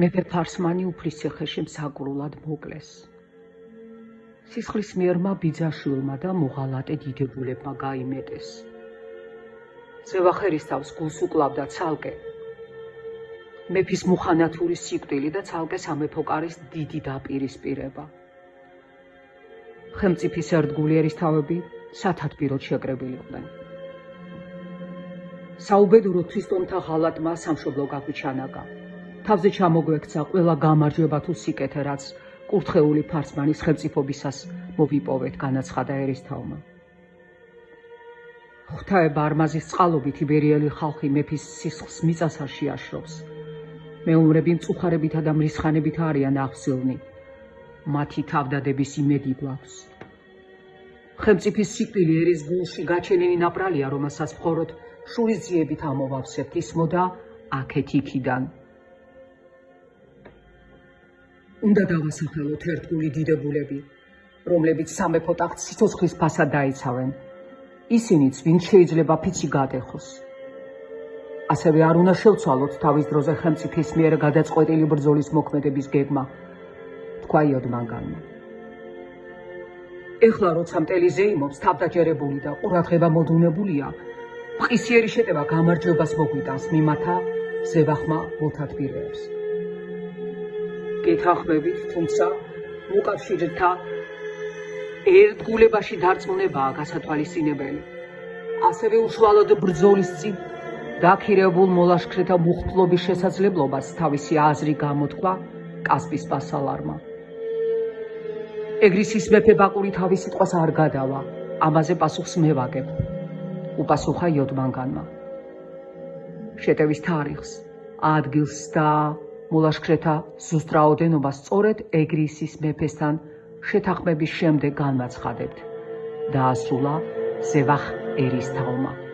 მეფე ფარსმანი უფლის ციხეში მსაკრულად მოკლეს. სისხლის მიერმა ბიძაშვილმა და მოღალატე დიდებულებმა გაიმეტეს. ზევახერისთავს გულს უკლავდა ცალკე მეფის მუხანათური სიკვდილი და ცალკე სამეფო კარის დიდი დაპირისპირება. ხელმწიფის ერთგული ერისთავები სათათბიროდ შეკრებილიყვნენ. საუბედუროდ თვისტომთა ღალატმა სამშობლო გაგვიჩანაგა. თავზე ჩამოგვექცა ყველა გამარჯვება თუ სიკეთე, რაც კურთხეული ფარსმანის ხელმწიფობისას მოვიპოვეთ, განაცხადა ერისთავმა. ღვთაება არმაზის წყალობით იბერიელი ხალხი მეფის სისხლს მიწასა შეაშრობს. მეომრები მწუხარებითა და მრისხანებით არიან აღსილნი. მათი თავდადების იმედი გვაქვს. ხელმწიფის სიკვდილი ერის გულში გაჩენილი ნაპრალია, რომელსაც მხოლოდ შურისძიებით ამოვავსებთ, ისმოდა აქეთ იქიდან. უნდა დავასახელოთ ერთგული დიდებულები, რომლებიც სამეფო ტახტს სიცოცხლის ფასად დაიცავენ. ისინიც, ვინც შეიძლება ფიცი გადეხოს. ასევე არ უნდა შევცვალოთ თავის დროზე ხელმწიფის მიერ გადაწყვეტილი ბრძოლის მოქმედების გეგმა, თქვა იოდმანგანმა. ეხლა, როცა მტელი ზეიმობს, თავდაჯერებული და ყურადღება მოდუნებულია, მყისიერი შეტევა გამარჯვებას მოგვიტანს მიმათა ზევახმა მოთათბირეებს. გეთანხმებით, თუმცა მოკავშირეთა ერთგულებაში დარწმუნებაა გასათვალისწინებელი. ასევე უშუალოდ ბრძოლის წინ დაქირებულ მოლაშქრეთა მუხტლობის შესაძლებლობას თავისი აზრი გამოთქვა კასპის ვასალარმა. ეგრისის მეფე ბაკური თავის სიტყვას არ გადავა, ამაზე პასუხს მე ვაგებ, უპასუხა იოდმანგანმა. შეტევის თარიღს, ადგილს და მოლაშქრეთა ზუსტ რაოდენობას სწორედ ეგრისის მეფესთან შეთანხმების შემდეგ განვაცხადებთ, დაასრულა ზევახ ერისთავმა.